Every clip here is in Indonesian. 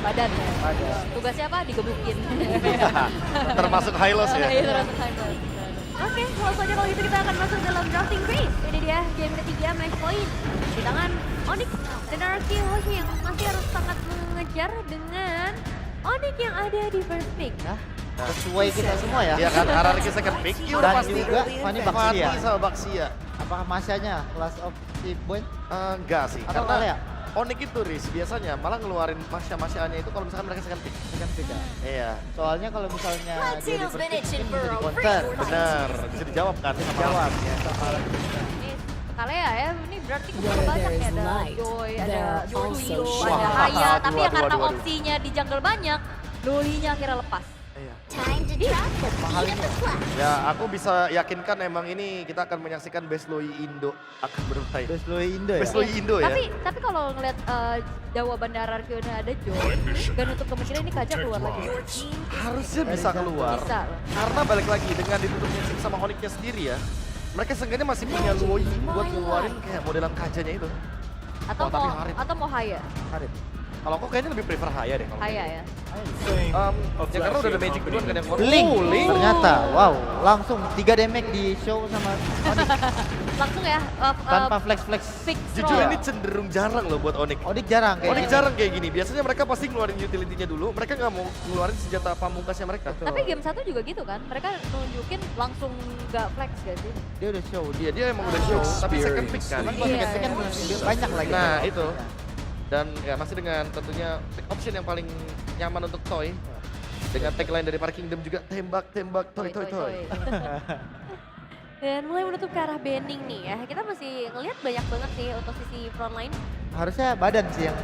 badan ya. Badan. Tugasnya apa? Digebukin. Termasuk high loss ya. Iya, termasuk high loss. Oke, langsung aja kalau gitu kita akan masuk dalam drafting phase. Ini dia game ketiga match point di tangan Onyx dan RRQ yang masih harus sangat mengejar dengan Onyx yang ada di first pick. Nah, sesuai kita semua ya. Iya kan, RRQ second pick. Iya udah Dan pasti. juga Fanny Baxia. Fanny sama Baxia. Apakah masanya Class of the Point Enggak sih, atau karena Kalea? Onyx itu Riz biasanya malah ngeluarin masya-masyaannya itu kalau misalkan mereka second pick. Second pick ya? Iya, Soalnya kalau misalnya Red dia di Tails first pick Village in mungkin bisa di Burrow. counter. benar. Bisa dijawab kan sama Jawab Raffi. ya sama Ini Kalea ya, ini berarti Where cukup banyak there ya. is Ada light, Joy, ada there are Yuyu, also ada shadows. Haya. Tapi ya Waduh, karena waduh. opsinya di jungle banyak, Loli-nya akhirnya lepas. Iya. Time to drop the mahal beat of ini the ya. flag. Ya, aku bisa yakinkan emang ini kita akan menyaksikan Best Loi Indo akan bermain. Best Loi Indo ya? Best Loi Indo ya. Tapi kalau ngeliat jawaban RRQ ada Joy, dan untuk kemungkinan ini Kaja keluar lagi. Harusnya bisa keluar. Bisa loh. Karena balik lagi dengan ditutupnya chip sama Onyx-nya sendiri ya. Mereka seenggaknya masih punya Loi buat ngeluarin kayak modelan kajanya itu. Atau Oh, tapi mau Harit. atau mau Haya. Harit. Kalau aku kayaknya lebih prefer Haya deh kalau Haya kayak ya. ya karena udah ada Magic duluan kan yang Link. Oh, Link. Ternyata, wow, langsung 3 damage di show sama Onyx Langsung ya tanpa flex-flex. fix Jujur roll. ini cenderung jarang loh buat Onyx. Onyx jarang kayaknya. Onyx jarang kayak gini. Biasanya mereka pasti ngeluarin utility-nya dulu. Mereka nggak mau ngeluarin senjata pamungkasnya mereka. Tapi game 1 juga gitu kan. Mereka nunjukin langsung nggak flex gak sih? Dia udah show. Dia emang udah show, tapi second pick kan. Cuman kalau Iya, second pick kan iya. banyak lagi. Nah, itu. Dan ya masih dengan tentunya pick option yang paling nyaman untuk Toy. Dengan tagline dari Park Kingdom juga tembak, tembak, toy, toy, toy. Dan mulai menutup ke arah Benning nih ya. Kita masih ngelihat banyak banget sih untuk sisi frontline. Harusnya badan sih yang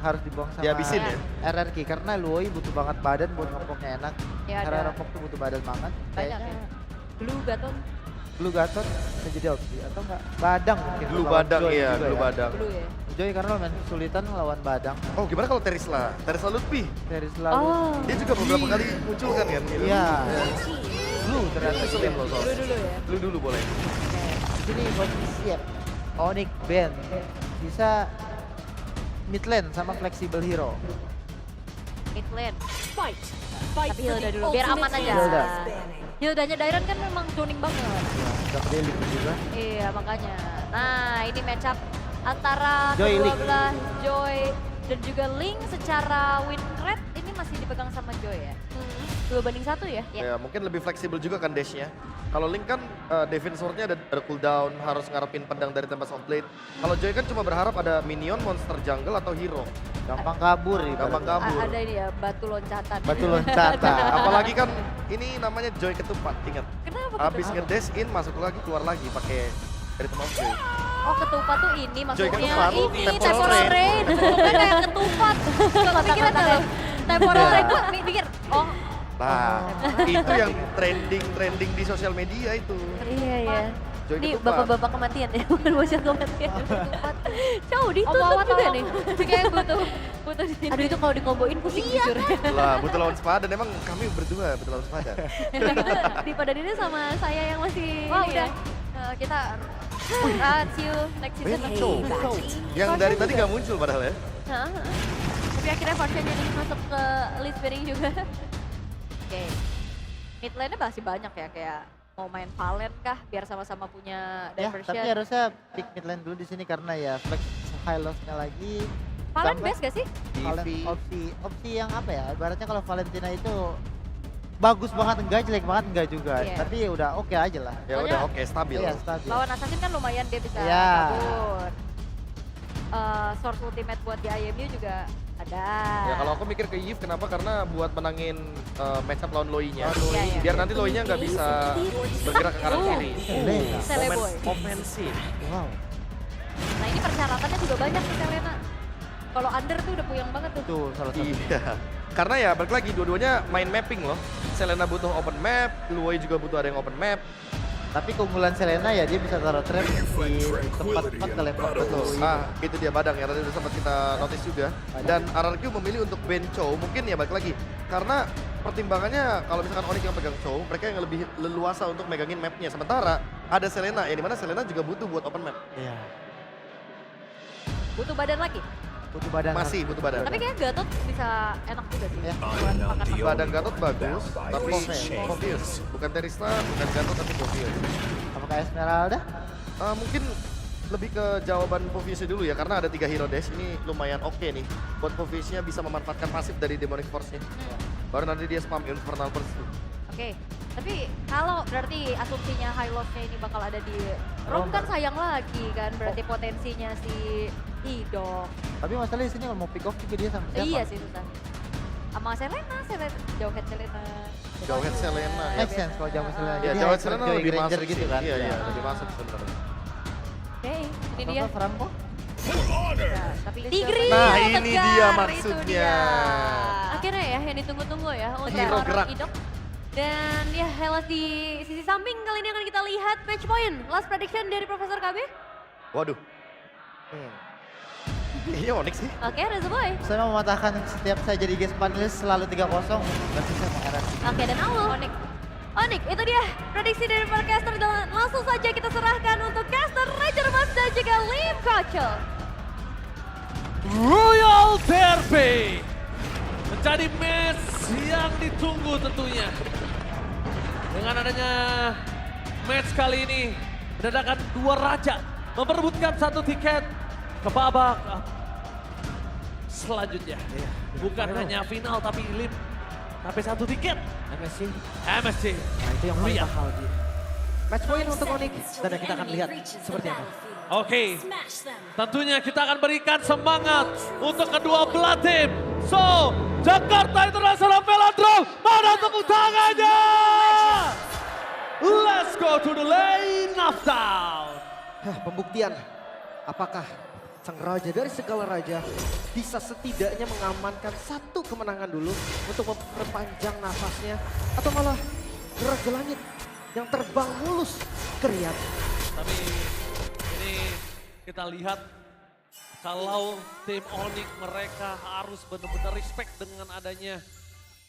harus dibuang sama Dihabisin ya? RRQ karena Luoi butuh banget badan buat ngepoknya enak. Ya Karena ada ngepok tuh butuh badan banget. banyak ya. Blue Gaton, Blue Gatot bisa jadi opsi atau enggak Badang mungkin. Blue lawan Badang Joy iya, juga Blue ya. Badang. Blue ya. Joy karena lumayan kesulitan lawan Badang. Oh, gimana kalau Terisla? Terisla Lutfi. Dari selalu. Oh, Dia juga beberapa kali muncul kan gitu. Iya. Blue ternyata Itu slim loh Blue soalnya. dulu ya. Blue dulu boleh. Di sini posisi siap. Onyx Ben bisa mid lane sama flexible hero. Mid lane. Fight. Fight Tapi for Hilda the dulu, biar aman ultimate aja. Hilda. spanning. Hildanya Dairon kan memang tuning banget. Ya, udah Deli juga. Iya makanya. Nah ini match up antara Joy, kedua Link. belah Joy dan juga Link secara win rate ini masih dipegang sama Joy ya. 2-1 ya. Ya, mungkin lebih fleksibel juga kan dashnya. Kalau Link kan defense sword-nya ada cooldown, harus ngarepin pedang dari Tempest of Blade. Kalau Joy kan cuma berharap ada minion, monster jungle atau hero. Gampang kabur Gampang ibaratnya. kabur. Ada ini ya batu loncatan. Batu loncatan. Apalagi kan ini namanya Joy ketupat, ingat. Kenapa? Habis ketupat? ngedash in, masuk lagi, keluar lagi pakai Rhythm of Joy. Oh ketupat tuh ini maksudnya ketupat, ini temporal temporal rain. Bukan kayak ketupat. Kepikiran tuh. Temporal rain tuh mikir oh Nah, itu yang trending di sosial media itu. iya ya. Joy Ini ketupat. bapak-bapak kematian ya, bukan bocah kematian. Jauh ditutup juga nih. Kayak butuh di sini. Aduh itu kalau dikomboin pusing jujur. Lah, butuh lawan sepadan. Emang kami berdua butuh lawan sepadan. Di Padaninnya sama saya yang masih Wah, ini udah. ya. Kita see you next season. Benco. Yang Version dari tadi juga. nggak muncul padahal ya. Hah? Tapi akhirnya versionnya ini masuk ke list spinning juga. Oke. Mid lane-nya masih banyak ya kayak mau main Valen kah biar sama-sama punya Ya, diversion. tapi harusnya pick mid lane dulu di sini karena ya flex high loss-nya lagi. Valen Tambah- best gak sih? Valen TV. opsi yang apa ya? Ibaratnya kalau Valentina itu bagus banget enggak, jelek banget enggak juga. Iya. Tapi ya udah oke aja lah. Ya Soalnya- udah oke, stabil. Iya, stabil. Lawan Assassin kan lumayan dia bisa Iya. kabur. Source ultimate buat di IMU juga ada. Ya kalau aku mikir ke Yves kenapa? Karena buat menangin matchup lawan Loi-nya. Iya, iya. Biar nanti Loi-nya nggak bisa bergerak ke kanan kiri. Selena. Seleboy. Offensif. Wow. Nah ini persyaratannya juga banyak nih Selena. Kalau under tuh udah puyeng banget tuh. Itu salah satu. Iya. Karena ya balik lagi dua-duanya main mapping loh. Selena butuh open map, Loi juga butuh ada yang open map. Tapi keunggulan Selena ya dia bisa taruh trap di tempat-tempat kelempar betul. Ah, itu dia Badang ya, tadi udah sempat kita notice juga. Dan RRQ memilih untuk ban Chow, mungkin ya balik lagi. Karena pertimbangannya kalau misalkan Onyx yang pegang Chow, mereka yang lebih leluasa untuk megangin mapnya. Sementara ada Selena, ya dimana Selena juga butuh buat open map. Iya. Butuh badan lagi. Butuh badan. Masih butuh badan. Tapi kayaknya Gatot bisa enak juga sih. Ya. Badan Gatot bagus, tapi Povius. Povius. Bukan Terista, bukan Gatot, tapi Povius. Apakah Esmeralda? Mungkin lebih ke jawaban Poviusnya dulu ya, karena ada 3 hero dash ini lumayan oke nih. Buat Poviusnya bisa memanfaatkan pasif dari Demonic Force-nya. Baru nanti dia spam Infernal Burst. Oke, tapi kalau berarti asumsinya high loss-nya ini bakal ada di Rom kan sayang lagi kan berarti potensinya si Idok. Tapi masalahnya di sini kalau mau pick off juga dia sama siapa? Iya sih susah. Sama Selena jauh head Selena. Jauhead Selena ya. Make sense kalau jauh Selena. Ya, Jadi Jauhead hyper Selena Joy lebih Granger masuk gitu sih. kan. Iya, iya, Ya. lebih masuk sebenarnya. Oke, ini dia. Apa Franco? Ya, tapi Tigri Nah, ini tegar, dia itu maksudnya. dia. Akhirnya ya yang ditunggu-tunggu ya untuk Hero seorang gerak. Idok. Dan ya Hellas di sisi samping kali ini akan kita lihat match point. Last prediction dari Profesor KB. Waduh. Iya Onyx sih. Oke, Reza Boy. Saya mau mematahkan setiap saya jadi guest panelis selalu 3-0. Berarti saya mau RS. Oke, dan Aul. Onik, itu dia prediksi dari para caster dan langsung saja kita serahkan untuk caster Ranger Mas dan juga Lim Kocho. Royal Derby menjadi match yang ditunggu tentunya. Dengan adanya match kali ini, menandakan 2 raja memperebutkan 1 tiket ke babak selanjutnya. Bukan hanya final tapi Lim sampai 1 tiket. MSC. MSC. Nah itu yang paling Ria. mahal Ji. Match point untuk Onyx dan kita akan lihat seperti apa. Oke, tentunya kita akan berikan semangat untuk kedua belah tim. So, Jakarta International Velodrome, mana tepuk tangannya? Let's go to the lane of down. Pembuktian apakah sang raja dari segala raja bisa setidaknya mengamankan 1 kemenangan dulu untuk memperpanjang nafasnya atau malah gerak ke langit yang terbang mulus ke Riyadh. Tapi ini kita lihat kalau tim Onyx mereka harus benar-benar respect dengan adanya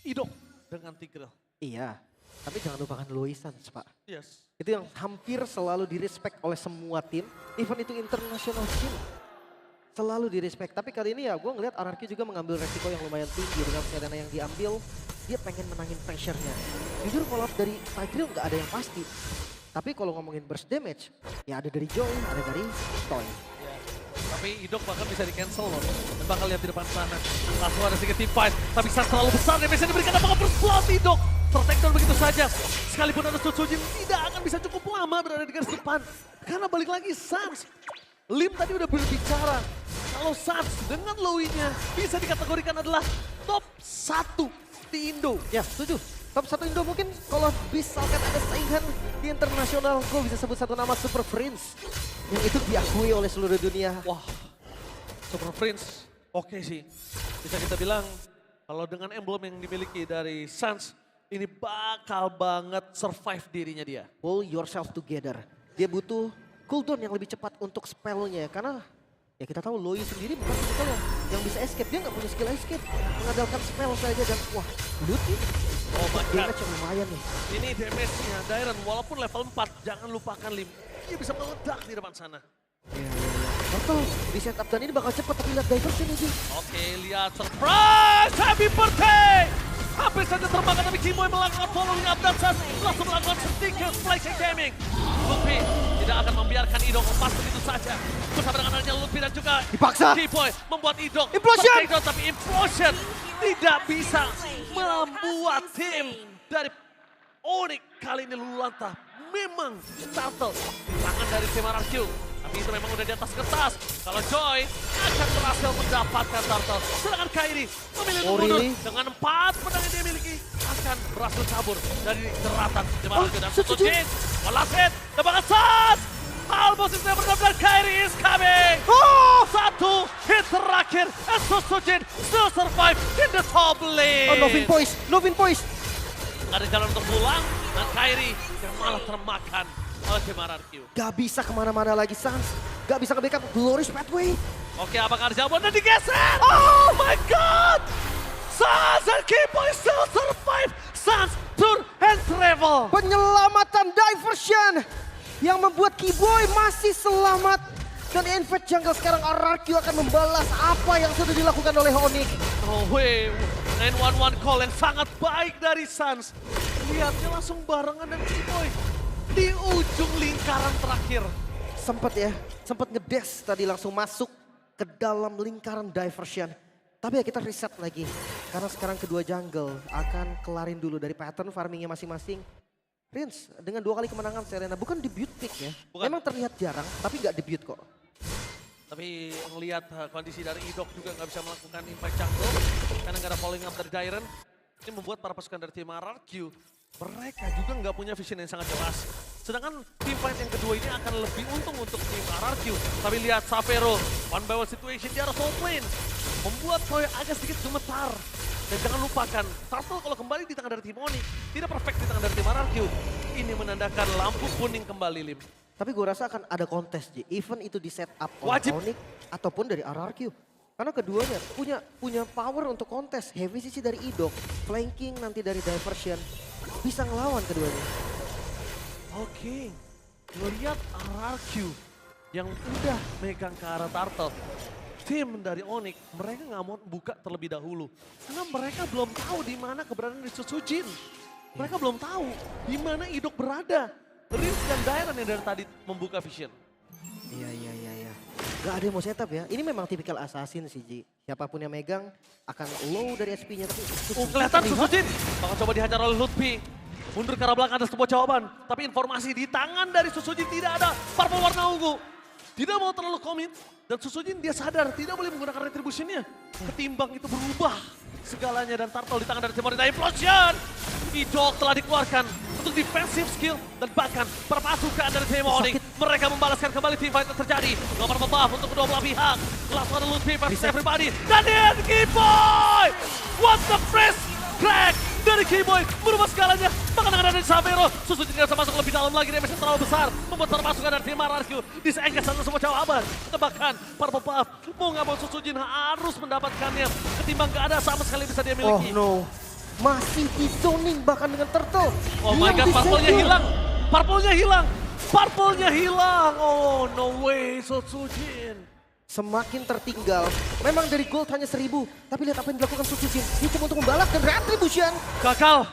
Idok dengan Tigreal. Iya, tapi jangan lupakan Loisan, Pak. Yes. Itu yang hampir selalu direspek oleh semua tim, even itu international team. Selalu direspek, tapi kali ini ya gue ngeliat RRQ juga mengambil resiko yang lumayan tinggi dengan Selena yang diambil. Dia pengen menangin pressure-nya. Jujur kalau dari Tigreal nggak ada yang pasti. Tapi kalau ngomongin burst damage, ya ada dari Joy, ada dari Toy. Tapi Idok bahkan bisa di-cancel loh. Dan bakal lihat di depan sana. Langsung ada sedikit team fight. Tapi saat terlalu besar damage-nya diberikan apakah berselat Idok. Tertakedown begitu saja. Sekalipun ada Sutsujin tidak akan bisa cukup lama berada di garis depan. Karena balik lagi Sans. Lim tadi udah berbicara. Kalau Sans dengan Lowy-nya bisa dikategorikan adalah top 1 di Indo. Ya, setuju. Top 1 Indo mungkin kalau misalkan ada saingan di internasional, gue bisa sebut satu nama Super Prince. Yang itu diakui oleh seluruh dunia. Wah, Super Prince oke sih. Bisa kita bilang kalau dengan emblem yang dimiliki dari Sans, ini bakal banget survive dirinya dia. Pull yourself together. Dia butuh cooldown yang lebih cepat untuk spellnya. Karena ya kita tahu Lowy sendiri bukan tipikal yang bisa escape. Dia nggak punya skill escape. Mengandalkan spell saja dan wah, loot ini. Oh my god. Damage yang lumayan nih. Ini damage-nya Dairon walaupun level 4, jangan lupakan Lim. Dia bisa meledak di depan sana. Betul, di setup dan ini bakal cepat tapi lihat diversion ini. Oke, lihat surprise! Happy birthday! Hampir saja termakan tapi Kimoy melakukan following up dan Sans langsung melakukan sedikit flashing gaming. Lutfi tidak akan membiarkan Idok lepas begitu saja. Bersama dengan adanya Lutfi dan juga Dipaksa. Kimoy membuat Idok Implosion! tertakedown, tapi Implosion tidak bisa membuat tim dari Onyx kali ini luluh-lantah. Memang turtle di tangan dari tim RRQ. Tapi itu memang udah di atas kertas. Kalau Joy akan berhasil mendapatkan turtle. Sedangkan Kairi memilih untuk mundur. really? Dengan 4 pedang yang dia miliki akan berhasil kabur dari jeratan tim RRQ. Dan setuju. Sutsujin, Walasit, tembakan Sans. Almost yang benar-benar Kairi is coming. Satu hit terakhir. And Sutsujin still survive in the top lane. Oh, Novin Poise, Novin Poise. Ada jalan untuk pulang, dan Kairi yang malah termakan oleh tim RRQ. Gak bisa kemana-mana lagi Sans. Gak bisa nge-backup Glorious Pathway. Oke, apakah ada jawaban dan digeser? Oh my god! Sans and Kimoy still survive! Sans turn and travel! Penyelamatan diversion yang membuat Keyboy masih selamat Dan invade jungle sekarang RRQ akan membalas apa yang sudah dilakukan oleh Onyx. Oh weh, 911 call yang sangat baik dari Suns. Lihatnya langsung barengan dan Keyboy di ujung lingkaran terakhir. Sempat ngedes tadi langsung masuk ke dalam lingkaran diversion. Tapi ya kita reset lagi. Karena sekarang kedua jungle akan kelarin dulu dari pattern farmingnya masing-masing. Prince dengan 2 kali kemenangan Serena, bukan debut pick ya. Bukan. Memang terlihat jarang, tapi nggak debut kok. Tapi ngelihat kondisi dari Idok juga nggak bisa melakukan impact jungle. Karena nggak ada following up dari Dairen. Ini membuat para pasukan dari tim RRQ, mereka juga nggak punya vision yang sangat jelas. Sedangkan tim fight yang kedua ini akan lebih untung untuk tim RRQ. Tapi lihat Xavero, one by one situation di arah top lane. Membuat Toy agak sedikit gemetar. Dan jangan lupakan, Turtle kalau kembali di tangan dari tim Onyx, tidak perfect di tangan dari tim RRQ. Ini menandakan lampu kuning kembali, Lim. Tapi gue rasa akan ada kontes, Ji. Even itu di set up oleh Wajib. Onyx ataupun dari RRQ. Karena keduanya punya power untuk kontes. Heavy sisi dari Idok, flanking nanti dari diversion. Bisa ngelawan keduanya. Oke, ngelihat RRQ yang udah megang ke arah Turtle. Tim dari Onyx, mereka nggak mau buka terlebih dahulu. Karena mereka belum tahu di mana keberadaan dari Susujin. Mereka belum tahu di mana Idok berada. Riz dan Dairen yang dari tadi membuka vision. Iya. Gak ada yang mau setup ya. Ini memang tipikal assassin sih, Ji. Siapapun yang megang akan low dari SP-nya. Tapi Kelihatan Susujin bakal coba dihajar oleh Lutfi. Mundur ke arah belakang ada sebuah jawaban. Tapi informasi di tangan dari Susujin tidak ada. Purple warna ungu. Tidak mau terlalu komit. Dan Susujin dia sadar tidak boleh menggunakan retribution-nya. Ketimbang itu berubah segalanya. Dan Turtle di tangan dari tim Onyx. Implosion! Idok telah dikeluarkan untuk defensive skill. Dan bahkan perpasukan dari tim Onyx. Mereka membalaskan kembali team fight yang terjadi. Nomor buff untuk kedua belah pihak. Langsung ada Lutfi versus everybody. Dan dia Keyboy! What the fresh crack dari Keyboy berubah segalanya. Bahkan dengan ada Xavero, Susujin tidak bisa masuk lebih dalam lagi. Damage yang terlalu besar. Membuat perpasukan dari tim RRQ disengket sana semua jawaban. Bahkan para buff mau nggak mau Susujin harus mendapatkannya. Ketimbang gak ada sama sekali bisa dia oh miliki. no. Masih di zoning bahkan dengan Turtle. Oh my god, purple-nya hilang. Purple-nya hilang. Purple-nya hilang. Oh no way, Susujin. Semakin tertinggal. Memang dari gold hanya 1000. Tapi lihat apa yang dilakukan Susujin. Dia cuma untuk membalas dan retribution. Gagal.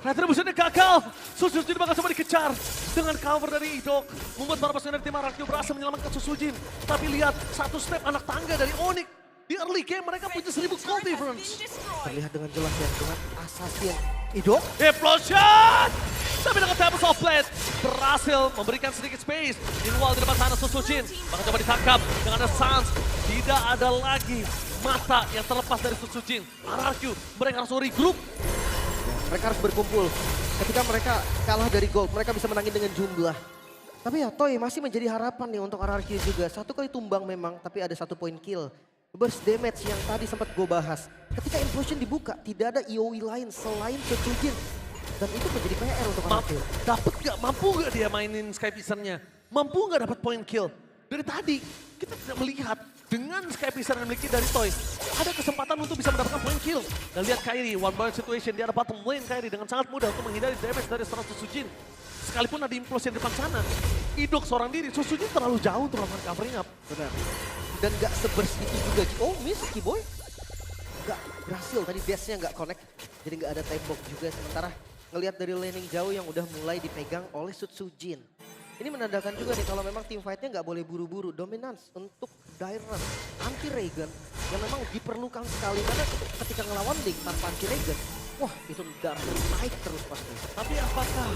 Retribution-nya gagal. Susujin bakal coba dikejar. Dengan cover dari Idok. Membuat para pasukan dari tim RRQ berhasil menyelamatkan Susujin. Tapi lihat satu step anak tangga dari Onyx. Di early game mereka punya 1000 gold difference. Terlihat dengan jelas ya. Dengan assassin. Idok. Implosion! Tapi dengan Tempest of Blade berhasil memberikan sedikit space. Meanwhile di depan sana Susujin bakal coba ditangkap dengan ada Suns. Tidak ada lagi mata yang terlepas dari Susujin. RRQ mereka harus regroup. Mereka harus berkumpul. Ketika mereka kalah dari gold, mereka bisa menangin dengan jumlah. Tapi ya Toy masih menjadi harapan nih untuk RRQ juga. 1 kali tumbang memang, tapi ada 1 point kill. Burst damage yang tadi sempat gue bahas. Ketika Implosion dibuka, tidak ada EOE lain selain Susujin. Dan itu menjadi PR untuk RRQ. Mampu gak dia mainin Sky Vision-nya? Mampu gak dapat point kill? Dari tadi kita tidak melihat dengan Sky Vision yang dimiliki dari Toy. Ada kesempatan untuk bisa mendapatkan point kill. Dan lihat Kairi, one by one situation di arah bottom lane Kairi dengan sangat mudah untuk menghindari damage dari seorang Susujin. Sekalipun ada Implosion di depan sana, Idok seorang diri, Susujin terlalu jauh untuk melakukan covering up. Benar. Dan gak seburst itu juga. Oh miss Keyboy. Gak berhasil, tadi dash-nya gak connect. Jadi gak ada tembok juga. Sementara ngelihat dari laning jauh yang udah mulai dipegang oleh Susujin. Ini menandakan juga nih kalau memang team fight-nya nggak boleh buru-buru. Dominance untuk Dairen, anti Regen yang memang diperlukan sekali. Karena ketika ngelawan Link tanpa anti Regen, wah itu darah naik terus pasti. Tapi apakah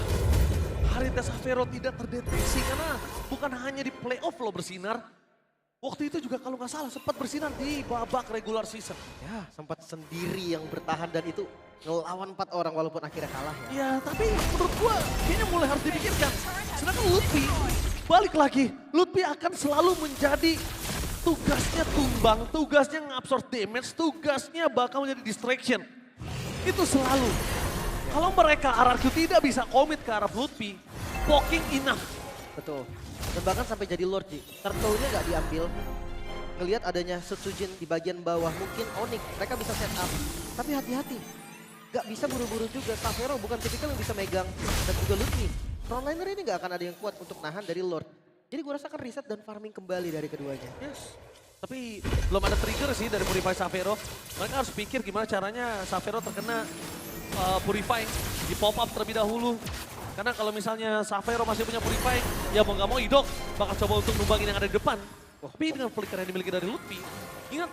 Harita Xavero tidak terdeteksi? Karena bukan hanya di playoff lo bersinar. Waktu itu juga kalau nggak salah sempat bersinar di babak regular season. Ya sempat sendiri yang bertahan dan itu ngelawan 4 orang walaupun akhirnya kalah ya. Ya tapi menurut gua kayaknya mulai harus dipikirkan. Sedangkan Lutfi balik lagi. Lutfi akan selalu menjadi tugasnya tumbang, tugasnya ngabsorb damage, tugasnya bakal menjadi distraction. Itu selalu. Kalau mereka RRQ tidak bisa komit ke arah Lutfi, poking enough. Betul. Dan bahkan sampai jadi Lord Ji. Turtle-nya nggak diambil. Ngelihat adanya Susujin di bagian bawah. Mungkin Onyx mereka bisa set up. Tapi hati-hati. Gak bisa buru-buru juga. Xavero bukan tipikal yang bisa megang. Dan juga Lutfi. Frontliner ini gak akan ada yang kuat untuk nahan dari Lord. Jadi gue rasa akan reset dan farming kembali dari keduanya. Yes. Tapi belum ada trigger sih dari Purify Xavero. Mereka harus pikir gimana caranya Xavero terkena Purify di pop up terlebih dahulu. Karena kalau misalnya Xavero masih punya Purify, ya mau nggak mau Idok bakal coba untuk numbangin yang ada di depan. Tapi dengan flicker yang dimiliki dari Lutfi, ingat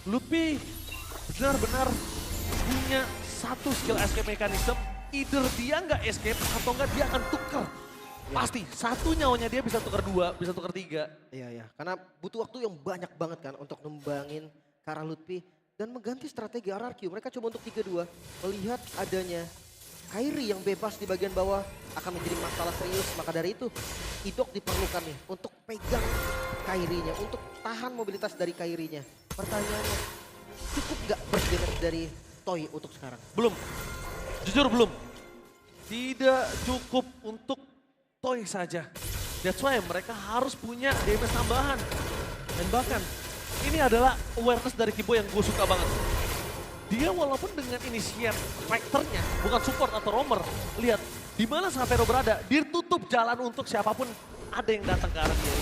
Lutfi benar-benar punya satu skill escape mechanism. Either dia nggak escape atau nggak dia akan tuker. Pasti, satu nyawanya dia bisa tuker 2, bisa tuker 3. Iya, karena butuh waktu yang banyak banget kan untuk nembangin ke arah Lutfi. Dan mengganti strategi RRQ, mereka coba untuk 3-2. Melihat adanya Kairi yang bebas di bagian bawah akan menjadi masalah serius. Maka dari itu, Idok diperlukan nih untuk pegang Kairinya, untuk tahan mobilitas dari Kairinya. Pertanyaannya, cukup gak burst damage dari Toy untuk sekarang? Belum, jujur belum. Tidak cukup untuk Toy saja. That's why mereka harus punya damage tambahan. Dan bahkan ini adalah awareness dari Kibo yang gue suka banget. Dia walaupun dengan initiate factornya bukan support atau roamer. Lihat di mana Xavero berada, dia tutup jalan untuk siapapun ada yang datang ke arah dia.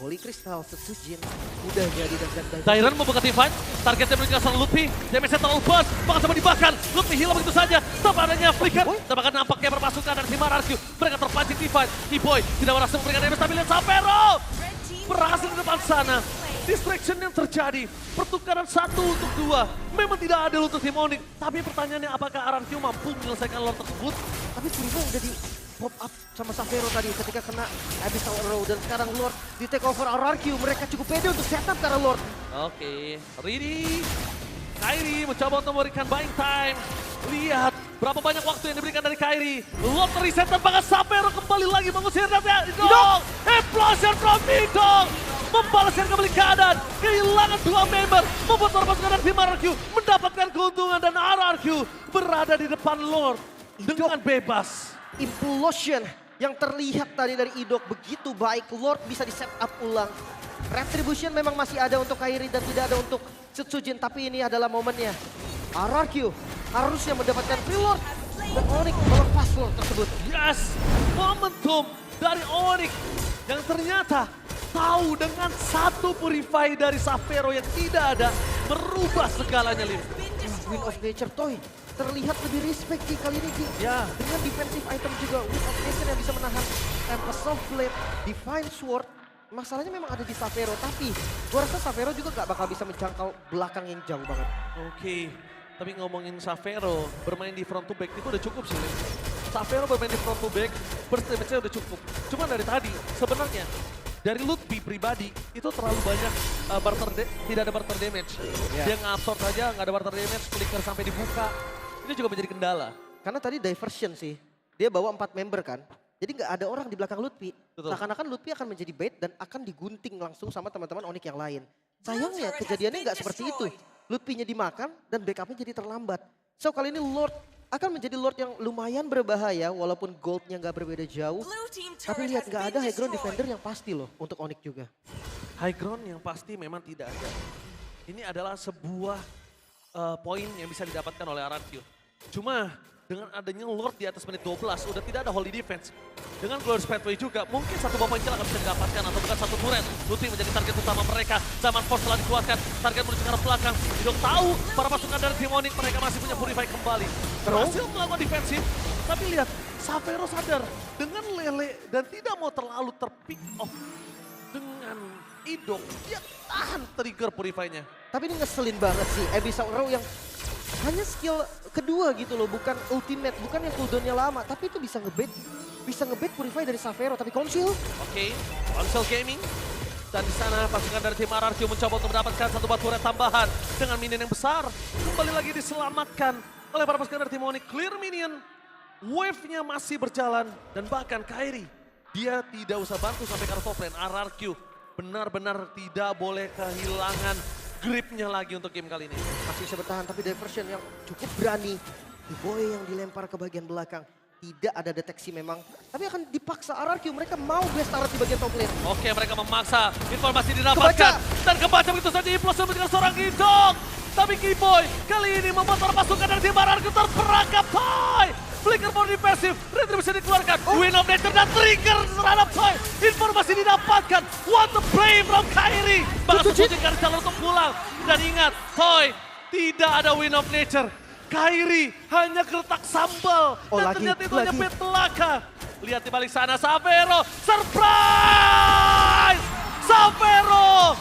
Holy Crystal, Setsujin udah jadi dan Dairon membuka team fight, targetnya menuju ke arah Lutfi, damage-nya terlalu bus, bakal coba dibakar. Lutfi hilang begitu saja, tanpa adanya flicker, tanpa nampaknya perpasukan dari tim RRQ. Mereka terpancing team fight, Kiboy tidak berhasil memberikan damage, tapi lihat Xavero berhasil di depan sana. Distraction yang terjadi, pertukaran 1 untuk 2, memang tidak adil untuk tim Onyx. Tapi pertanyaannya apakah RRQ mampu menyelesaikan lord tersebut? Tapi Primo udah di pop up sama Xavero tadi ketika kena Abyssal Arrow dan sekarang Lord di take over RRQ. Mereka cukup pede untuk setup ke arah Lord. Oke, ready. Kairi mencoba untuk memberikan buying time. Lihat berapa banyak waktu yang diberikan dari Kairi. Lord reset dan bahkan Xavero kembali lagi mengusir dan Idok. Explosion from Idok. Membalaskan kembali keadaan. Kehilangan 2 member. Membuat pasukan dari tim RRQ mendapatkan keuntungan dan RRQ berada di depan Lord dengan bebas. Implosion yang terlihat tadi dari Idok begitu baik. Lord bisa di set up ulang. Retribution memang masih ada untuk Kairi dan tidak ada untuk Setsujin. Tapi ini adalah momennya. RRQ harusnya mendapatkan free Lord. Dan Onyx melepas Lord tersebut. Yes, momentum dari Onyx yang ternyata tahu dengan satu Purify dari Xavero yang tidak ada merubah segalanya, Lim. Wind of Nature Toy terlihat lebih respect Ki kali ini Ki. Ya. Dengan defensive item juga Wind of Nature yang bisa menahan Tempest Soft Blade, Divine Sword. Masalahnya memang ada di Xavero, tapi gue rasa Xavero juga gak bakal bisa menjangkau belakang yang jauh banget. Oke, tapi ngomongin Xavero bermain di front to back itu udah cukup sih, Lim. Xavero bermain di front to back, burst damage-nya udah cukup. Cuma dari tadi sebenarnya dari Lutfi pribadi itu terlalu banyak tidak ada barter damage. Dia nge-absorb aja, nggak ada barter damage, flicker sampai dibuka. Ini juga menjadi kendala. Karena tadi diversion sih, dia bawa 4 member kan. Jadi nggak ada orang di belakang Lutfi. Seakan-akan Lutfi akan menjadi bait dan akan digunting langsung sama teman-teman Onyx yang lain. Sayangnya kejadiannya nggak seperti itu. Lutfi-nya dimakan dan backupnya jadi terlambat. So kali ini Lord akan menjadi Lord yang lumayan berbahaya walaupun goldnya nggak berbeda jauh. Tapi lihat nggak ada high ground defender yang pasti loh untuk Onyx juga. High ground yang pasti memang tidak ada. Ini adalah sebuah poin yang bisa didapatkan oleh RRQ. Cuma dengan adanya Lord di atas menit 12 udah tidak ada holy defense. Dengan Glorious Pathway juga mungkin satu bomb kill akan bisa didapatkan atau bukan satu turret. Lutfi menjadi target utama mereka. Zaman Force telah dikuatkan, target menuju ke arah belakang. Idok tahu para pasukan dari tim Onyx mereka masih punya Purify kembali. Berhasil melakukan defensif, tapi lihat Xavero sadar dengan lele dan tidak mau terlalu terpick off dengan Idok. Dia tahan trigger Purify-nya. Tapi ini ngeselin banget sih Abyssal Arrow yang hanya skill kedua gitu loh, bukan ultimate, bukan yang cooldownnya lama, tapi itu bisa ngebait Purify dari Xavero, tapi Conceal. Oke, Conceal Gaming. Dan di sana pasukan dari tim RRQ mencoba untuk mendapatkan satu batu turret tambahan dengan minion yang besar. Kembali lagi diselamatkan oleh para pasukan dari tim Onyx. Clear minion, wave-nya masih berjalan dan bahkan Kairi, dia tidak usah bantu sampai ke arah top lane. RRQ benar-benar tidak boleh kehilangan gripnya lagi untuk game kali ini. Masih bisa bertahan, tapi diversion yang cukup berani. Kiboy yang dilempar ke bagian belakang. Tidak ada deteksi memang, tapi akan dipaksa RRQ. Mereka mau blast turret di bagian top lane. Oke, mereka memaksa. Informasi didapatkan. Dan kebaca begitu saja implosion dengan seorang Idok. Tapi Kiboy kali ini membuat para pasukan dari tim RRQ terperangkap. Toy Flicker more defensive, Retribution dikeluarkan, Win of Nature dan trigger terhadap Toy. Informasi didapatkan, what the play from Kairi. Bahkan Sutsujin kan jalan untuk pulang. Dan ingat, Toy tidak ada Win of Nature. Kairi hanya gertak sambal. Oh, Dan lagi, ternyata itu hanya lagi. petelaka. Lihat di balik sana, Savero, surprise! Savero,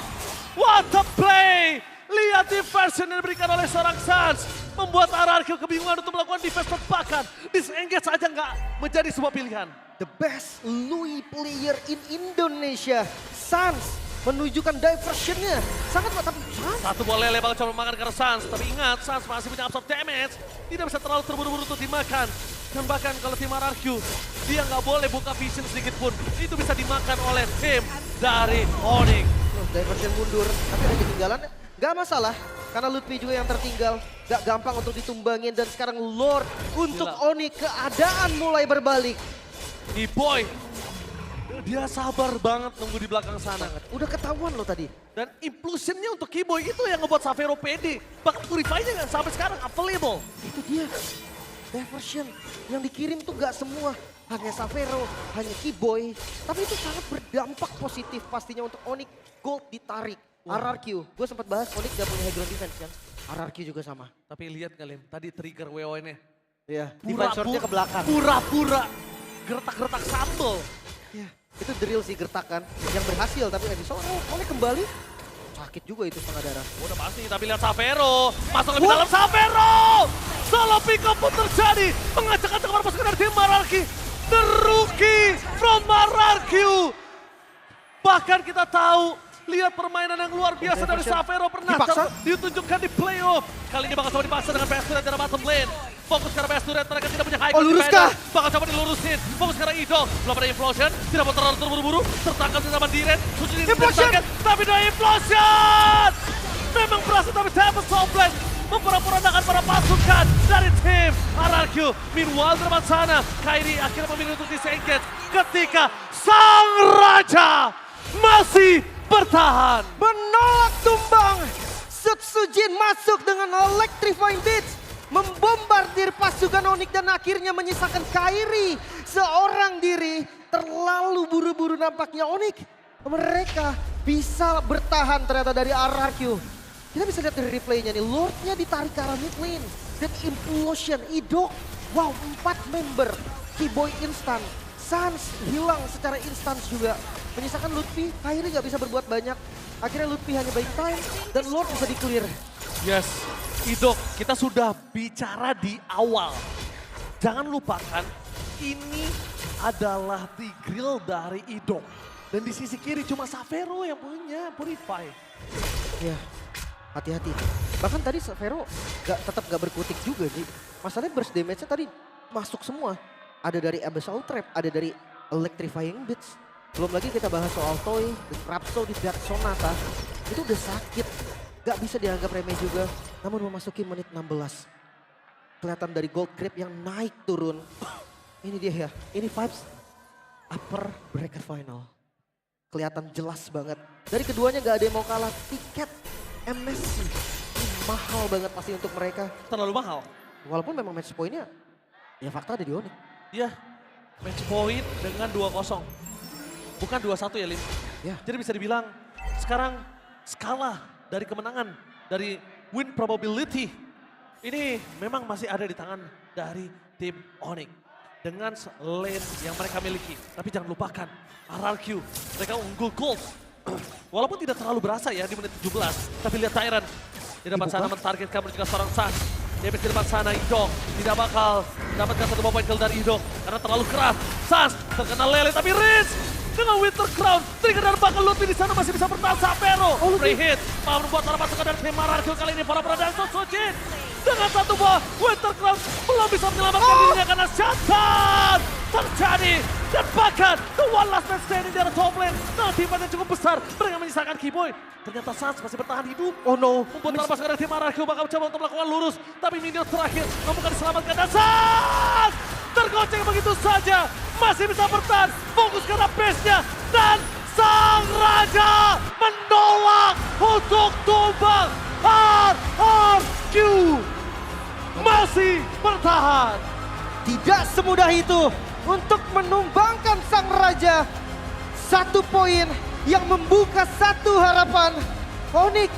what a play! Lihat diversion yang diberikan oleh seorang Sans. Membuat RRQ kebingungan untuk melakukan defense tebakan. Disengage saja nggak menjadi sebuah pilihan. The best Louis player in Indonesia. Sans menunjukkan diversionnya. Sangat mantap. Sans Satu bola lele bakal coba makan ke Sans. Tapi ingat, Sans masih punya absorb damage. Tidak bisa terlalu terburu-buru untuk dimakan. Dan bahkan kalau tim RRQ, dia nggak boleh buka vision sedikit pun. Itu bisa dimakan oleh tim dari Onyx. diversion mundur. Tapi ada ketinggalan. Gak masalah. Karena Lutfi juga yang tertinggal. Gak gampang untuk ditumbangin. Dan sekarang Lord untuk Gila. Onyx. Keadaan mulai berbalik. Boy, dia sabar banget nunggu di belakang sana. Udah ketahuan loh tadi. Dan implosionnya untuk Kiboy itu yang ngebuat Savero pede. Bahkan Purify-nya sampai sekarang available. Itu dia. Diversion yang dikirim tuh gak semua. Hanya Savero, hanya Kiboy. Tapi itu sangat berdampak positif pastinya untuk Onyx. Gold ditarik. RRQ, gue sempat bahas Onyx gak punya high ground defense kan. RRQ juga sama. Tapi lihat kalian, tadi trigger WO-nya. Iya, defense short-nya ke belakang. Pura-pura gertak-gertak sambal. Ya, itu drill sih gertakan yang berhasil tapi nggak bisa. Oh, Onyx kembali. Sakit juga itu setengah darah. Udah pasti, tapi lihat Savero. Masuk lebih dalam Savero. Solo pick up pun terjadi. Mengacak-acak kepada pasukan dari tim RRQ. The rookie from RRQ. Bahkan kita tahu, lihat permainan yang luar biasa dari Savero pernah Dipaksa. ditunjukkan di playoff. Kali ini bakal coba dipaksa dengan PS Turret dari bottom lane. Fokus karena PS Turret mereka tidak punya high Oh, ground lurus defender. kah? Bakal coba dilurusin. Fokus karena Idol. Belum ada implosion. Tidak mau terlalu terburu-buru. Tertangkap di zaman Diren. Sutsujin Implosion! tapi ada implosion. Memang berhasil tapi dapat Soulblast. Memporak-porandakan para pasukan dari tim RRQ. Meanwhile di depan sana, Kairi akhirnya memilih untuk disengage ketika Sang Raja masih bertahan. Menolak tumbang. Sutsujin masuk dengan electrifying beats. Membombardir pasukan Onyx dan akhirnya menyisakan Kairi seorang diri. Terlalu buru-buru nampaknya Onyx. Mereka bisa bertahan ternyata dari RRQ. Kita bisa lihat dari replaynya nih, Lordnya ditarik ke arah mid lane. Dan Implosion, Idok, wow 4 member. Kiboy instan, Sans hilang secara instan juga. Menyisakan Lutfi, Kairi gak bisa berbuat banyak. Akhirnya Lutfi hanya buying time dan Lord bisa di-clear. Yes, Idok, kita sudah bicara di awal. Jangan lupakan, ini adalah the grill dari Idok. Dan di sisi kiri cuma Savero yang punya Purify. Ya, hati-hati. Bahkan tadi Savero tetap gak berkutik juga nih. Masalahnya burst damage-nya tadi masuk semua. Ada dari Abyssal Trap, ada dari Electrifying Beats. Belum lagi kita bahas soal Toy, Rhapsody, Dark Sonata. Itu udah sakit. Gak bisa dianggap remeh juga. Namun memasuki menit 16. Kelihatan dari Gold Creep yang naik turun. Ini dia ya, ini vibes upper bracket final. Kelihatan jelas banget. Dari keduanya gak ada yang mau kalah. Tiket MSC ini mahal banget pasti untuk mereka. Terlalu mahal. Walaupun memang match point-nya ya fakta ada di Onyx. Iya, match point dengan 2-0. Bukan 2-1 ya, Lim. Ya. Jadi bisa dibilang sekarang skala dari kemenangan, dari win probability, ini memang masih ada di tangan dari tim Onyx. Dengan lane yang mereka miliki. Tapi jangan lupakan, RRQ, mereka unggul gold. Walaupun tidak terlalu berasa ya di menit 17. Tapi lihat Tyrant, di depan sana mentargetkan juga seorang Sans. Dia di depan sana Idok, tidak bakal mendapatkan satu poin kill dari Idok. Karena terlalu keras, Sans terkena lele tapi Riz dengan Winter Crown, trigger dan bakal Lutfi di sana masih bisa bertahan Savero. Free hit, membuat para pasukan dari tim RRQ kali ini para dan Sutsujin. Dengan satu buah Winter Crown belum bisa menyelamatkan dirinya karena shutdown terjadi. Dan bahkan the one last man standing di arah top lane. Nah, timpan yang cukup besar mereka menyisakan Kiboy. Ternyata Sans masih bertahan hidup. Oh no. Membuat para pasukan dari tim RRQ bakal mencoba untuk melakukan lurus. Tapi minion terakhir bukan diselamatkan dan Sans tergoceng begitu saja. Masih bisa bertahan, fokus karena base-nya. Dan Sang Raja menolak untuk tumbang. RRQ masih bertahan. tidak semudah itu untuk menumbangkan sang raja. 1 poin yang membuka 1 harapan. Onyx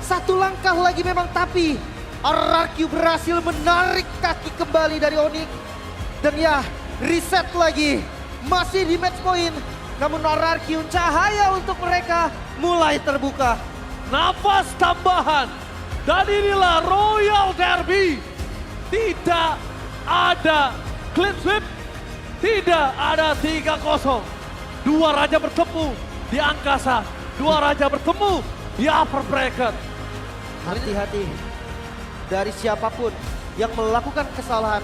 1 langkah lagi memang, tapi RRQ berhasil menarik kaki kembali dari Onyx. Dan ya, reset lagi. Masih di match point. Namun RRQ cahaya untuk mereka mulai terbuka. Nafas tambahan. Dan inilah Royal Derby. Tidak ada clean sweep. Tidak ada 3-0. 2 raja bertemu di angkasa. 2 raja bertemu di upper bracket. Hati-hati. Dari siapapun yang melakukan kesalahan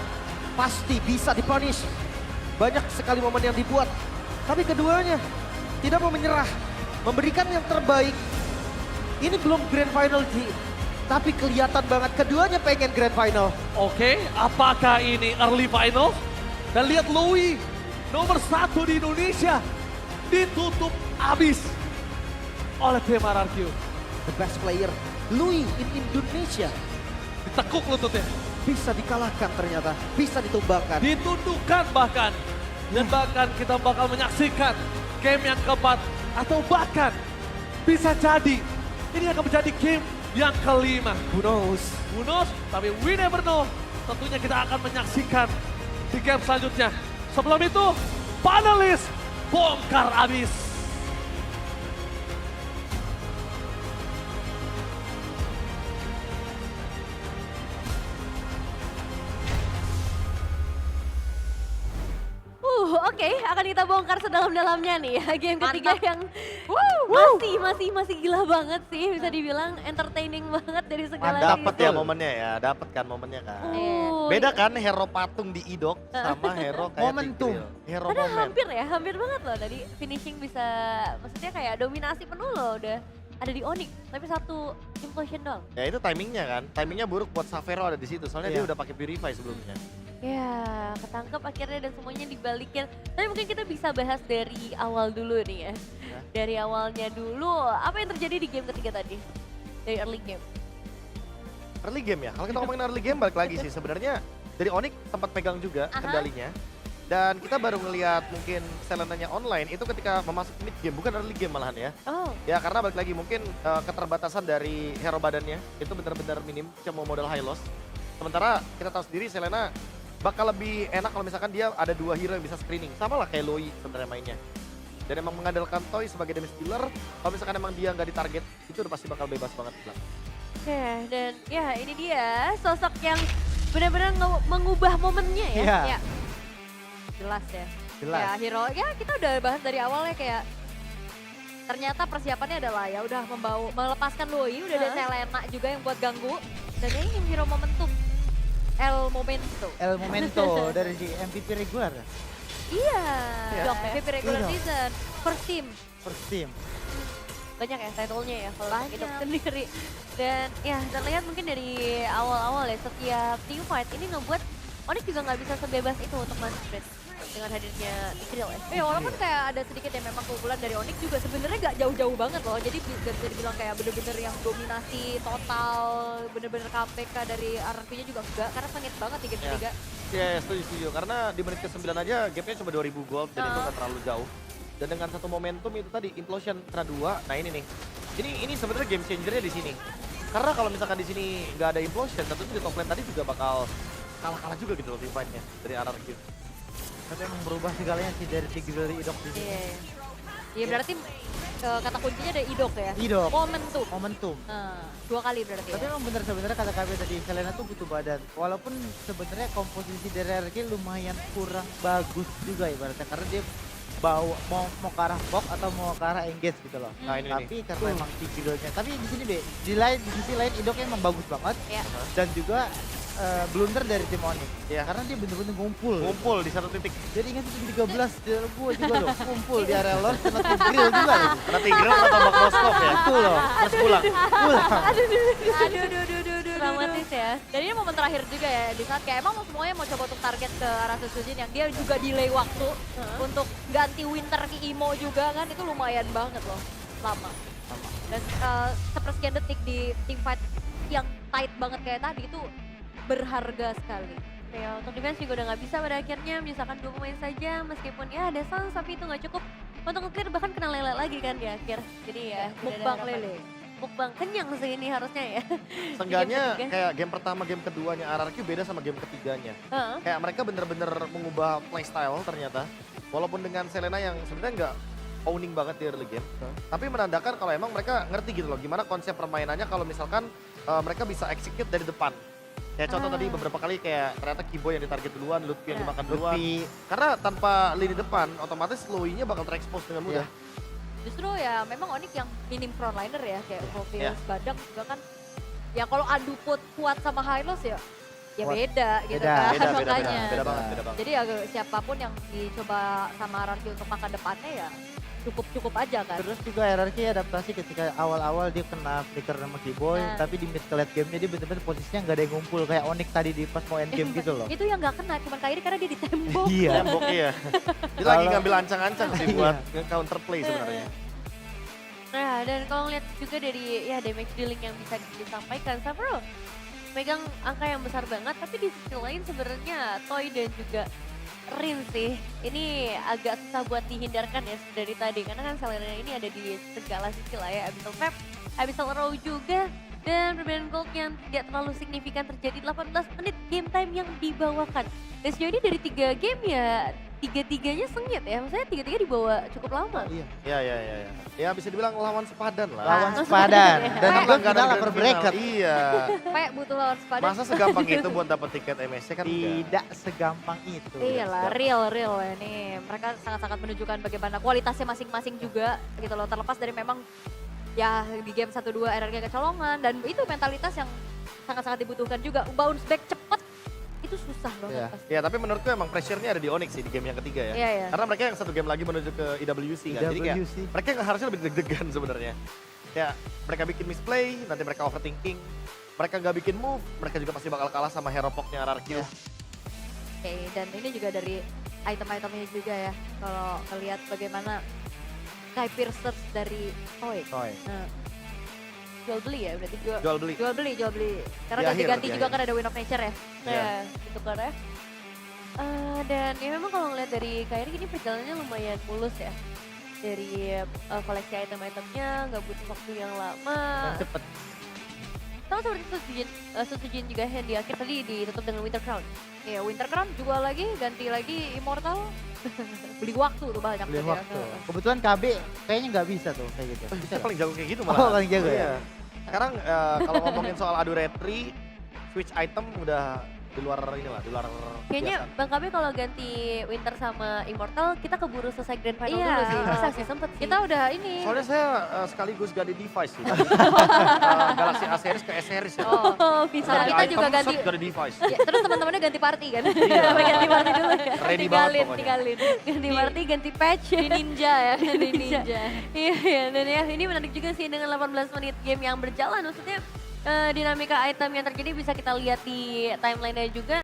pasti bisa dipunish. Banyak sekali momen yang dibuat. Tapi keduanya tidak mau menyerah. Memberikan yang terbaik. Ini belum grand final, Ji. Tapi kelihatan banget keduanya pengen grand final. Oke, apakah ini early final? Dan lihat Louis, nomor 1 di Indonesia, ditutup abis oleh tim RRQ. The best player, Louis in Indonesia. Ditekuk lututnya, Bisa dikalahkan ternyata, bisa ditumbangkan. ditundukkan bahkan. Dan bahkan kita bakal menyaksikan game yang keempat. Atau bahkan bisa jadi ini akan menjadi game yang kelima. Who knows? Who knows? Tapi we never know. Tentunya kita akan menyaksikan di game selanjutnya. Sebelum itu, panelis bongkar abis. Oke, akan kita bongkar sedalam-dalamnya nih ya. Game ketiga Mantap. yang masih gila banget sih, bisa dibilang entertaining banget dari segala Dapat sisi. ya momennya ya, dapat kan momennya kan. Oh, Beda kan hero patung di idok sama hero kayak Momentum. Tigreal. Hero Padahal moment. hampir ya, hampir banget loh. Tadi finishing bisa, maksudnya kayak dominasi penuh loh udah ada di Onyx. Tapi 1 implosion doang. Ya itu timingnya kan, timingnya buruk buat Savero ada di situ. Soalnya dia Iya. udah pakai Purify sebelumnya. Ya, ketangkep akhirnya dan semuanya dibalikin. Tapi mungkin kita bisa bahas dari awal dulu nih ya. Dari awalnya dulu, apa yang terjadi di game ketiga tadi? Dari early game. Early game ya, kalau kita ngomongin early game balik lagi sih sebenarnya dari Onyx sempat pegang juga Aha. kendalinya. Dan kita baru ngelihat mungkin Selenanya online itu ketika memasuki mid game, bukan early game malahan ya. Oh, Ya karena balik lagi mungkin keterbatasan dari hero badannya itu benar-benar minim, cuma modal high loss. Sementara kita tahu sendiri Selena bakal lebih enak kalau misalkan dia ada 2 hero yang bisa screening. Sama lah kayak Loi sebenarnya mainnya. Dan emang mengandalkan Toy sebagai damage dealer, kalau misalkan emang dia nggak ditarget, itu udah pasti bakal bebas banget. oke. Dan ya ini dia sosok yang benar-benar mengubah momennya ya. Iya. Ya. Jelas ya. Jelas. Ya hero, ya kita udah bahas dari awalnya kayak ternyata persiapannya adalah ya udah melepaskan Loi, udah ada Selena juga yang buat ganggu. Dan ini yang hero momentum. El Momento. El Momento dari si MVP regular. Iya, Iya. MVP regular Iya. season, first team. First team. Banyak ya title-nya ya kalau itu sendiri. Dan ya terlihat mungkin dari awal-awal ya setiap team fight ini ngebuat Onyx juga nggak bisa sebebas itu untuk masuk sprint dengan hadirnya Tigreal ya. Walaupun kayak ada sedikit ya memang keunggulan dari Onyx juga sebenarnya nggak jauh-jauh banget loh. Jadi bisa dibilang kayak bener-bener yang dominasi total, bener-bener KPK dari RRQ-nya juga enggak karena sengit banget di game Ya. ketiga. Ya, setuju. Karena di menit ke-9 aja gapnya cuma 2000 gold dan itu nggak terlalu jauh. Dan dengan satu momentum itu tadi implosion kena 2. Nah ini nih. Ini sebenarnya game changer-nya di sini. Karena kalau misalkan di sini nggak ada implosion, tentunya di top lane tadi juga bakal kalah-kalah juga gitu loh team fight-nya dari RRQ. Tapi emang berubah segalanya sih dari Tigreal idok di sini. Iya. Iya berarti kata kuncinya ada idok ya. Idok. Momentum. Momentum. Nah, 2 kali berarti Tapi ya. emang bener sebenarnya kata KB tadi Selena tuh butuh badan. Walaupun sebenarnya komposisi dari RRQ lumayan kurang bagus juga ibaratnya karena dia mau ke arah pop atau mau ke arah engage gitu loh. Nah ini nih. Tapi karena emang Tigrealnya. Tapi di sini Be, di sisi lain idoknya emang bagus banget Ya. dan juga blunder dari tim Onyx. Iya. Karena dia bener-bener ngumpul. Ngumpul di satu titik. Jadi ingat itu 13 di gue juga loh ngumpul di area lor sama Tigreal juga loh. Karena Tigreal atau Bak Moskov ya. Itu loh. Terus pulang. Aduh. Dramatis ya. Dan ini momen terakhir juga ya, di saat kayak emang semuanya mau coba untuk target ke arah Susujin yang dia juga delay waktu untuk ganti Winter ke Imo juga kan, itu lumayan banget loh, lama. Dan sepersekian detik di team fight yang tight banget kayak tadi itu berharga sekali. Ya, untuk defense juga udah nggak bisa pada akhirnya menyisakan 2 pemain saja meskipun ya ada sans tapi itu nggak cukup untuk nge-clear bahkan kena lele lagi kan di akhir. Jadi ya tidak ada Mukbang harapan. lele. Mukbang kenyang sih ini harusnya ya. Seenggaknya Di game ketiga. kayak game pertama, game keduanya RRQ beda sama game ketiganya. Heeh. Kayak mereka bener-bener mengubah playstyle ternyata. Walaupun dengan Selena yang sebenarnya nggak owning banget di early game. Tapi menandakan kalau emang mereka ngerti gitu loh gimana konsep permainannya kalau misalkan mereka bisa execute dari depan. Kayak contoh tadi beberapa kali kayak ternyata Kibo yang ditarget duluan, Lutfi yang dimakan duluan. Lutfi. Karena tanpa lini depan otomatis Lowy-nya bakal terekspos dengan mudah. Justru ya memang Onyx yang minim frontliner ya kayak Proteus, Iya. Badak juga kan. Ya kalau adu kuat sama Hylos ya Kuat. beda gitu Beda, kan Beda makanya. beda banget, beda banget. Jadi ya siapapun yang dicoba sama Rarky untuk makan depannya ya cukup aja kan. Terus juga RRQ adaptasi ketika awal-awal dia kena flicker sama Keyboy, Nah. tapi di mid ke late game-nya dia bener-bener posisinya nggak ada yang ngumpul kayak Onyx tadi di pas mau end game gitu loh. Itu yang gak kena cuma Kairi karena dia ditembok. Iya. Tembok iya. Dia lagi Kalau- ngambil ancang-ancang sih Iya. buat counter play sebenarnya. Nah, dan kalau ngeliat juga dari ya damage dealing yang bisa disampaikan, Savro megang angka yang besar banget, tapi di sisi lain sebenarnya Toy dan juga Rin sih, ini agak susah buat dihindarkan ya dari tadi, karena kan Selena ini ada di segala sisi lah ya, Abyssal Trap, Abyssal Row juga, dan perbedaan gold yang tidak terlalu signifikan terjadi 18 menit game time yang dibawakan. Dan sejauh ini dari 3 game ya, tiga-tiganya sengit ya, maksudnya tiga-tiga dibawa cukup lama. Iya. Iya. Ya bisa dibilang lawan sepadan lah. Lawan Ah, sepadan ya. dan Karena itu langganan final grand upper final. bracket. Iya. Kayak butuh lawan sepadan. Masa segampang itu buat dapat tiket MSC kan enggak. Tidak segampang itu. Iyalah, real ya nih. Mereka sangat-sangat menunjukkan bagaimana kualitasnya masing-masing juga gitu loh. Terlepas dari memang ya di game 1-2 RRQ kecolongan dan itu mentalitas yang sangat-sangat dibutuhkan juga. Bounce back cepet itu susah banget Iya. pasti. Ya tapi menurutku emang pressure-nya ada di Onyx sih di game yang ketiga ya. Iya, iya. Karena mereka yang satu game lagi menuju ke IWC kan. Jadi kayak IWC. mereka yang harusnya lebih deg-degan sebenarnya. Ya mereka bikin misplay, nanti mereka overthinking. Mereka nggak bikin move, mereka juga pasti bakal kalah sama hero poknya RRQ. Iya. Oke, dan ini juga dari item-itemnya juga ya. Kalau ngelihat bagaimana Sky Piercers dari Toy. Toy. Nah, Jual beli ya berarti Jual beli. jual beli. Karena Di akhir, ganti-ganti di juga akhir. kan ada Win of Nature ya. Iya. Ya, gitu kan ya. Dan ya memang kalau ngeliat dari Kairi ini perjalanannya lumayan mulus ya. Dari koleksi item-itemnya, nggak butuh waktu yang lama. Dan cepet. Sama seperti Sutsujin juga yang di akhir tadi ditutup dengan Winter Crown. Iya, Winter Crown jual lagi, ganti lagi Immortal. Beli waktu tuh banyak Beli tuh ya. waktu. Kebetulan KB kayaknya nggak bisa tuh kayak gitu. Bisa Kita nggak? paling jago kayak gitu Oh, malah. paling jago ya? Iya. Sekarang kalau ngomongin soal adu retri, switch item udah di luar inilah, di luar Kayaknya kebiasaan. Bang Kabe kalau ganti Winter sama Immortal, kita keburu selesai Grand Final Iya. dulu sih. Bisa sih, sempet sih. Kita udah ini. Soalnya saya sekaligus ganti device sih. Galaxy A series ke S series ya. Oh, bisa. Sama Ganti kita item, juga ganti. set, ganti device. Ya, terus teman-temannya ganti party kan. Iya. ganti party dulu ya. Ready banget pokoknya. tinggalin. Ganti party, ganti patch. Di ninja ya, di ninja. Iya, dan ya ini menarik juga sih dengan 18 menit game yang berjalan. Maksudnya dinamika item yang terjadi bisa kita lihat di timeline-nya juga.